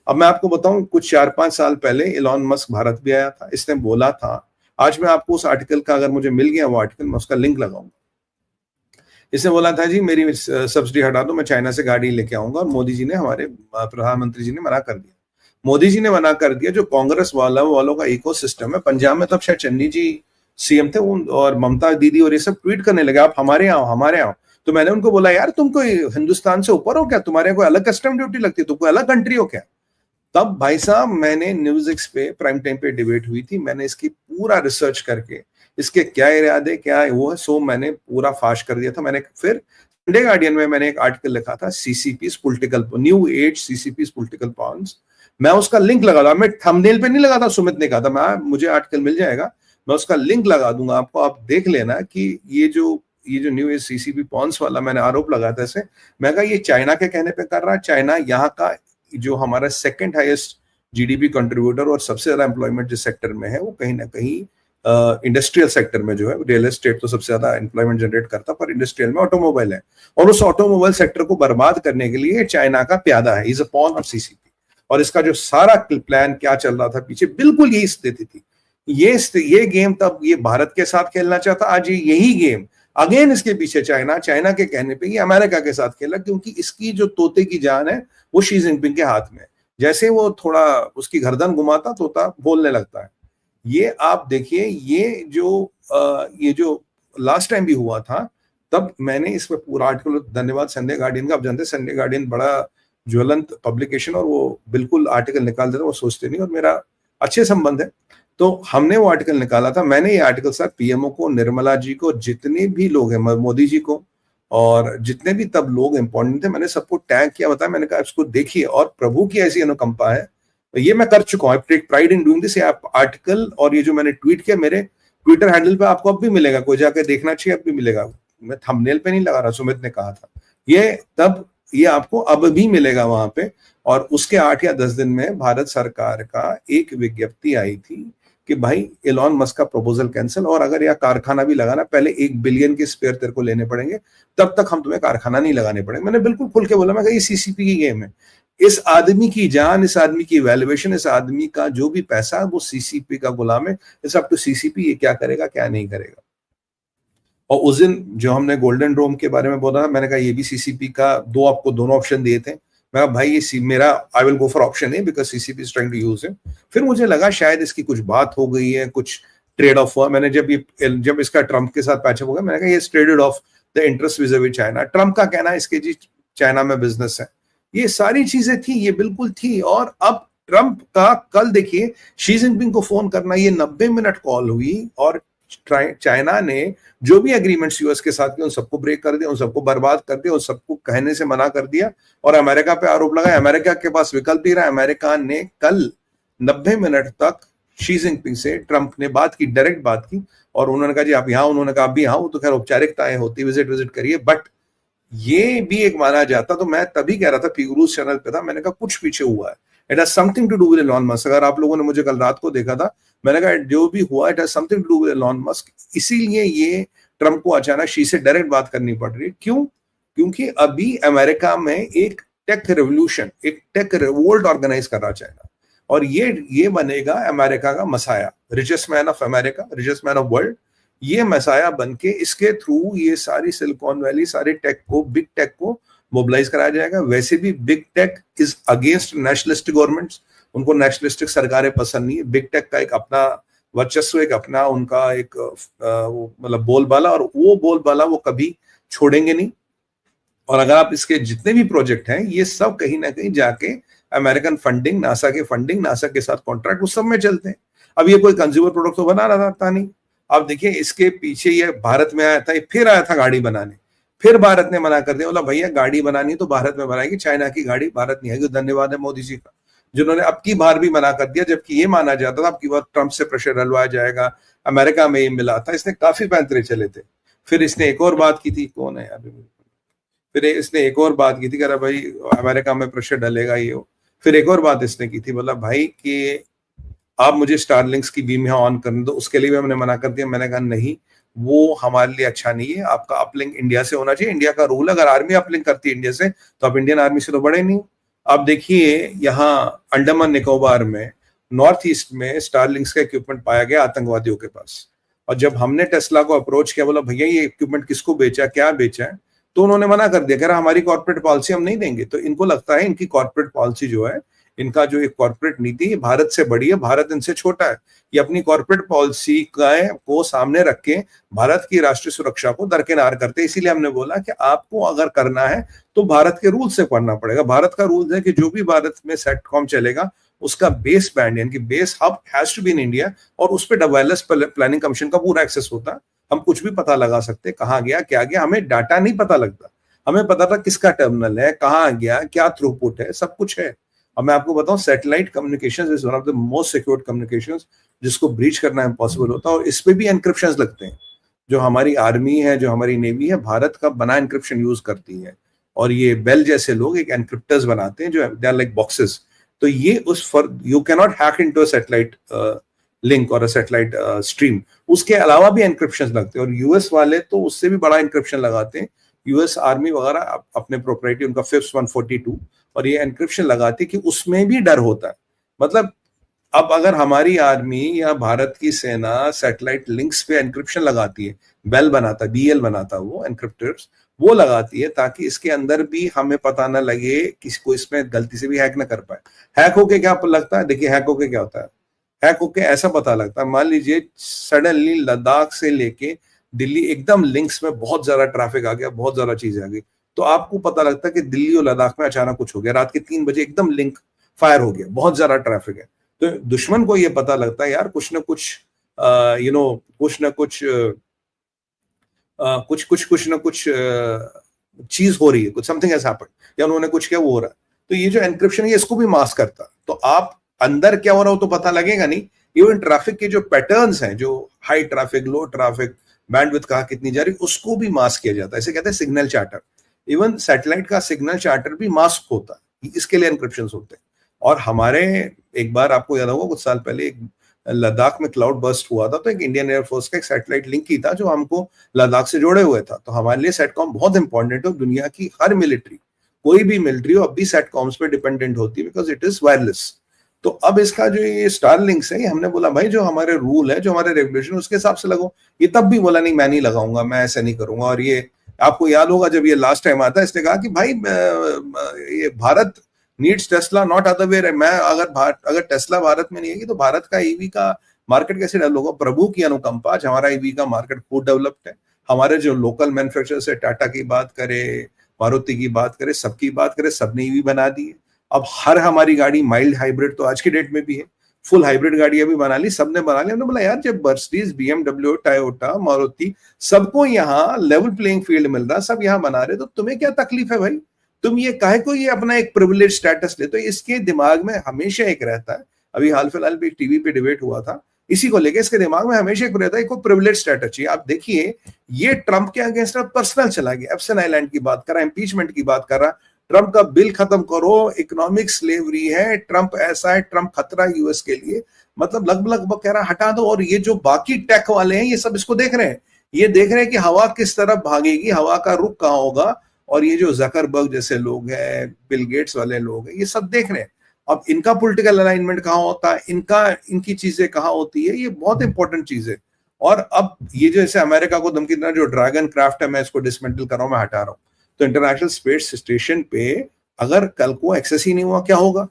अब मैं आपको बताऊं, कुछ 4-5 साल पहले इलॉन मस्क भारत भी आया था, इसने बोला था, आज मैं आपको उस आर्टिकल का, अगर मुझे मिल गया वो आर्टिकल, मैं उसका लिंक लगाऊंगा। इसने बोला था जी मेरी सब्सिडी हटा दो, मैं चाइना से गाड़ी लेके आऊंगा, और मोदी जी ने, हमारे प्रधानमंत्री जी ने मना कर दिया। मोदी जी ने मना कर दिया। जो कांग्रेस वालों का इकोसिस्टम है, पंजाब में तब शायद चन्नी जी सीएम थे, और ममता दीदी और ये सब ट्वीट करने लगे, आप हमारे यहाँ हमारे यहाँ। तो मैंने उनको बोला, यार तुम कोई हिंदुस्तान से ऊपर हो क्या? तुम्हारे कोई अलग कस्टम ड्यूटी लगती है? तुम कोई अलग कंट्री हो क्या? तब भाई साहब मैंने न्यूज एक्स पे प्राइम टाइम पे डिबेट हुई थी, मैंने इसकी पूरा रिसर्च करके इसके क्या इरादे क्या है वो है, सो मैंने पूरा फाश कर दिया था। मैंने फिर संडे गार्डियन में मैंने एक आर्टिकल लिखा था, CCP's political new age CCP's political pawns. मैं उसका लिंक लगा दूंगा, मैं थंबनेल पे नहीं लगा था, सुमित ने कहा था, मैं मुझे आर्टिकल मिल जाएगा, मैं उसका लिंक लगा दूंगा आपको, आप देख लेना कि ये जो न्यू एज सीसीपी पॉन्स वाला मैंने आरोप लगाया था इसे, मैं कहा ये चाइना के कहने पे कर रहा है। चाइना यहाँ का जो हमारा सेकंड हाईएस्ट जीडीपी कंट्रीब्यूटर और सबसे ज्यादा एम्प्लॉयमेंट जिस सेक्टर में है, वो कहीं ना कहीं इंडस्ट्रियल सेक्टर में जो है, रियल एस्टेट तो सबसे ज्यादा एम्प्लॉयमेंट जनरेट करता, पर इंडस्ट्रियल में ऑटोमोबाइल है, और उस ऑटोमोबाइल सेक्टर को बर्बाद करने के लिए चाइना का प्यादा है, is a pawn of CCP. और इसका जो सारा प्लान क्या चल रहा था पीछे, बिल्कुल यही स्थिति थी। ये गेम तब ये भारत के साथ खेलना चाहता, आज यही गेम अगेन इसके पीछे चाइना के कहने पे ये अमेरिका के साथ खेला, क्योंकि इसकी जो तोते की जान है वो शी जिनपिंग के हाथ में। जैसे वो थोड़ा उसकी गर्दन घुमाता, तोता बोलने लगता है। ये आप देखिए, ये जो लास्ट टाइम भी हुआ था, तब मैंने इस पर पूरा आर्टिकल, धन्यवाद संडे गार्डियन का। आप जानते हैं संडे गार्डियन बड़ा ज्वलंत पब्लिकेशन, और वो बिल्कुल आर्टिकल निकाल देता, वो सोचते नहीं, और मेरा अच्छे संबंध है, तो हमने वो आर्टिकल निकाला था। मैंने ये आर्टिकल सर पीएमओ को, निर्मला जी को, जितने भी लोग हैं, मोदी जी को, और जितने भी तब लोग इंपॉर्टेंट थे, मैंने सबको टैग किया, बताया, मैंने कहा इसको देखिए, और प्रभु की ऐसी अनुकंपा है, ये मैं कर चुका हूँ, I take pride in doing this article. और ये जो मैंने ट्वीट किया, मेरे ट्विटर हैंडल पे आपको अब भी मिलेगा, कोई जाकर देखना चाहिए, अब भी मिलेगा। मैं थंबनेल पे नहीं लगा रहा, सुमित ने कहा था ये आपको अब भी मिलेगा वहां पे। और उसके 8 या 10 दिन में भारत सरकार का एक विज्ञप्ति आई थी कि भाई इलॉन मस्क का प्रपोजल कैंसिल, और अगर यह कारखाना भी लगाना, पहले 1 बिलियन के स्पेयर तेरे को लेने पड़ेंगे, तब तक हम तुम्हें कारखाना नहीं लगाने पड़ेंगे। मैंने बिल्कुल खुल के बोला, मैं कहा ये सीसीपी की गेम है, इस आदमी की जान, इस आदमी की वैल्यूएशन, इस आदमी का जो भी पैसा वो सीसीपी का गुलाम है। इट्स अप टू सीसीपी, ये क्या करेगा क्या नहीं करेगा। और उस दिन जो हमने गोल्डन डोम के बारे में बोला, मैंने कहा ये भी सीसीपी का, आपको दोनों ऑप्शन दिए थे, मैं कहा भाई ये मेरा I will go for option a because CCP is trying to use it. फिर मुझे लगा शायद इसकी कुछ बात हो गई है, कुछ ट्रेड ऑफ हुआ। मैंने जब इसका ट्रम्प के साथ पैचअप हो गया, मैंने कहा ये traded of the interest विज़ China. Trump का कहना है इसके जी चाइना में बिजनेस है, ये सारी चीजें थी, ये बिल्कुल थी। और अब ट्रम्प का कल देखिए शी जिनपिंग को फोन करना, ये 90 मिनट कॉल हुई, और चाइना ने जो भी एग्रीमेंट्स यूएस के साथ किए उन सबको ब्रेक कर दिया, उन सबको बर्बाद कर दिया, उन सबको कहने से मना कर दिया, और अमेरिका पे आरोप लगाया। अमेरिका के पास विकल्प ही रहा। अमेरिका ने कल 90 मिनट तक शी जिनपिंग से ट्रंप ने बात की, डायरेक्ट बात की, और उन्होंने कहा जी आप यहाँ, उन्होंने कहा आप भी यहाँ, तो खैर औपचारिकताएं होती, विजिट करिए, बट ये भी एक माना जाता। तो मैं तभी कह रहा था, पीगुरूज चैनल पे था, मैंने कहा कुछ पीछे हुआ है, it has something to do with Elon Musk. अगर आप लोगों ने मुझे कल रात को देखा था, मैंने कहा जो भी हुआ it has something to do with Elon Musk. इसीलिए ये ट्रम्प को अचानक शी से डायरेक्ट बात करनी पड़ रही है। क्यों? क्योंकि अभी अमेरिका में एक टेक रेवोल्यूशन, एक टेक रिवोल्ट ऑर्गेनाइज कर रहा चाइना, और ये बनेगा अमेरिका का messiah, richest man of America, richest man of world. ये मसाया बन के इसके थ्रू ये सारी सिलिकॉन वैली, सारे टेक को, बिग टेक को मोबिलाइज कराया जाएगा। वैसे भी big tech is against nationalistic governments, उनको नेशनलिस्टिक सरकारें पसंद नहीं है। बिग टेक का एक अपना वर्चस्व, एक अपना उनका एक मतलब बोलबाला, और वो बोलबाला वो कभी छोड़ेंगे नहीं। और अगर आप इसके जितने भी प्रोजेक्ट हैं, ये सब कहीं ना कहीं जाके अमेरिकन फंडिंग, नासा के फंडिंग, नासा के साथ कॉन्ट्रैक्ट, उस सब में चलते हैं। अब ये कोई कंज्यूमर प्रोडक्ट तो बना रहा था नहीं। आप देखिए इसके पीछे ये भारत में आया था, ये फिर आया था गाड़ी बनाने, फिर भारत ने मना कर दिया, बोला भैया गाड़ी बनानी तो भारत में बनाएगी, चाइना की गाड़ी भारत नहीं आएगी। धन्यवाद है मोदी जी का, जिन्होंने अब की बार भी मना कर दिया, जबकि ये माना जाता था अब की बार ट्रंप से प्रेशर डलवाया जाएगा। अमेरिका में ये मिला था, इसने काफी पैंतरे चले थे। फिर इसने एक और बात की थी, कौन है यार, फिर इसने एक और बात की थी, कह रहा भाई अमेरिका में प्रेशर डलेगा ये हो। फिर एक और बात इसने की थी, बोला भाई कि आप मुझे स्टारलिंक्स की बीम यहाँ ऑन करने दो, उसके लिए भी हमने मना कर दिया। मैंने कहा नहीं, वो हमारे लिए अच्छा नहीं है, आपका अपलिंक इंडिया से होना चाहिए, इंडिया का रूल। अगर आर्मी अपलिंक करती है इंडिया से, तो आप इंडियन आर्मी से तो बड़े नहीं। आप देखिए यहाँ अंडमान निकोबार में नॉर्थ ईस्ट में स्टारलिंक्स का इक्विपमेंट पाया गया आतंकवादियों के पास, और जब हमने टेस्ला को अप्रोच किया, बोला भैया ये इक्विपमेंट किसको बेचा, क्या बेचा है, तो उन्होंने मना कर दिया, कह रहा हमारी कॉर्पोरेट पॉलिसी हम नहीं देंगे। तो इनको लगता है इनकी कॉर्पोरेट पॉलिसी जो है, इनका जो एक कॉर्पोरेट नीति भारत से बड़ी है, भारत इनसे छोटा है। ये अपनी कॉर्पोरेट पॉलिसी को सामने रख के भारत की राष्ट्रीय सुरक्षा को दरकिनार करते। इसीलिए हमने बोला कि आपको अगर करना है तो भारत के रूल से करना पड़ेगा। भारत का रूल है कि जो भी भारत में सेटकॉम चलेगा उसका बेस बैंड यानी कि base hub has to be in India, और उस पर वायरलेस प्लानिंग कमीशन का पूरा एक्सेस होता है। हम कुछ भी पता लगा सकते, कहाँ गया क्या गया, हमें डाटा नहीं पता लगता, हमें पता था किसका टर्मिनल है, कहाँ गया, क्या थ्रूपुट है, सब कुछ है। अब मैं आपको बताऊं, satellite communication is one of the most secured communications, जिसको ब्रीच करना इम्पॉसिबल होता है, और इस पे भी एनक्रिप्शन लगते हैं। जो हमारी आर्मी है, जो हमारी नेवी है, भारत का बना एनक्रिप्शन यूज करती है, और ये बेल जैसे लोग एक एनक्रिप्टर्स बनाते हैं जो दे आर लाइक बॉक्सेस। तो ये उस for you can not hack into a satellite link और अ सैटेलाइट स्ट्रीम। उसके अलावा भी एनक्रिप्शन लगते हैं, और यूएस वाले तो उससे भी बड़ा एनक्रिप्शन लगाते हैं। यूएस आर्मी वगैरह अपने प्रोप्राइटरी उनका फिफ्थ 142, और ये एनक्रिप्शन लगाती है कि उसमें भी डर होता है। मतलब अब अगर हमारी आर्मी या भारत की सेना सैटेलाइट लिंक्स पे एनक्रिप्शन लगाती है, बेल बनाता, बीएल बनाता, वो एनक्रिप्टर्स वो लगाती है, ताकि इसके अंदर भी हमें पता ना लगे, किसी को इसमें गलती से भी हैक ना कर पाए। हैक होके क्या लगता है, देखिए हैक होके क्या होता है, हैक होके ऐसा पता लगता है, मान लीजिए सडनली लद्दाख से लेके दिल्ली एकदम लिंक्स में बहुत ज्यादा ट्रैफिक आ गया, बहुत ज्यादा चीजें आ गई, तो आपको पता लगता है कि दिल्ली और लद्दाख में अचानक कुछ हो गया, रात के 3 बजे एकदम लिंक फायर हो गया, बहुत ज्यादा ट्रैफिक है। तो दुश्मन को ये पता लगता है यार कुछ ना कुछ कुछ ना कुछ कुछ ना कुछ चीज हो रही है, कुछ समथिंग हैज हैपेंड, या उन्होंने कुछ किया वो हो रहा है। तो ये जो एनक्रिप्शन है इसको भी मास्क करता है, तो आप अंदर क्या हो रहा हो तो पता लगेगा नहीं। इवन ट्रैफिक के जो पैटर्न्स हैं, जो हाई ट्रैफिक, लो ट्रैफिक, बैंडविड्थ कहाँ कितनी जा रही, उसको भी मास्क किया जाता है। इसे कहते हैं सिग्नल चार्टर। इवन सैटेलाइट का सिग्नल चार्टर भी मास्क होता है, इसके लिए एनक्रिप्शन होते हैं। और हमारे एक बार आपको याद होगा कुछ साल पहले एक लद्दाख में क्लाउड बर्स्ट हुआ था, तो एक इंडियन एयरफोर्स का एक सैटेलाइट लिंक ही था जो हमको लद्दाख से जोड़े हुए था। तो हमारे लिए सेटकॉम बहुत इंपॉर्टेंट है। दुनिया की हर मिलिट्री, कोई भी मिलिट्री हो, अब भी सेटकॉम्स पे डिपेंडेंट होती है, बिकॉज इट इज वायरलेस। तो अब इसका जो ये स्टारलिंक्स है, हमने बोला भाई जो हमारे रूल है, जो हमारे रेगुलेशन, उसके हिसाब से लगो। ये तब भी बोला नहीं मैं नहीं लगाऊंगा, मैं ऐसा नहीं करूंगा। और ये आपको याद होगा जब ये लास्ट टाइम आता है, इसने कहा कि भाई ये Bharat needs Tesla not other way. मैं अगर टेस्ला भारत में नहीं है तो भारत का ईवी का मार्केट कैसे डेवलप होगा। प्रभु की अनुकंपा, आज हमारा ईवी का मार्केट खूब डेवलप्ड है। हमारे जो लोकल मैन्युफैक्चरर्स है, टाटा की बात करे, मारुति की बात करे, सबकी बात करे, सबने ईवी बना दी है। अब हर हमारी गाड़ी माइल्ड हाइब्रिड तो आज की डेट में भी है, फुल हाइब्रिड गाड़ियां भी बना ली, सबने बना ली। हमने बोला यार जब मर्सिडीज, बीएमडब्ल्यू, टोयोटा, मारुति, सबको यहाँ लेवल प्लेइंग फील्ड मिल रहा, सब यहाँ बना रहे, तो तुम्हें क्या तकलीफ है भाई, तुम ये काहे को ये अपना एक प्रिविलेज स्टेटस ले। तो इसके दिमाग में हमेशा एक रहता है, अभी हाल फिलहाल भी टीवी पे डिबेट हुआ था इसी को लेके, इसके दिमाग में हमेशा एक रहता है को प्रिविलेज स्टेटस चाहिए। आप देखिए ये ट्रंप के अगेंस्ट पर्सनल चला गया, एप्सन आइलैंड की बात कर रहा, इंपीचमेंट की बात कर रहा, ट्रंप का बिल खत्म करो, इकोनॉमिक स्लेवरी है, ट्रंप ऐसा है, ट्रंप खतरा है यूएस के लिए, मतलब लगभग कह रहा हटा दो। और ये जो बाकी टेक वाले हैं ये सब इसको देख रहे हैं, ये देख रहे हैं कि हवा किस तरफ भागेगी, हवा का रुख कहाँ होगा। और ये जो जकरबर्ग जैसे लोग हैं, बिल गेट्स वाले लोग हैं, ये सब देख रहे हैं। अब इनका पॉलिटिकल अलाइनमेंट कहाँ होता है, इनकी चीजें कहाँ होती है, ये बहुत इंपॉर्टेंट चीज है। और अब ये जैसे अमेरिका को धमकी देना, जो ड्रैगन क्राफ्ट है मैं इसको डिसमेंटल कर रहा हूं, मैं हटा रहा हूं, तो इंटरनेशनल स्पेस स्टेशन पे अगर कल को एक्सेस ही नहीं हुआ क्या होगा।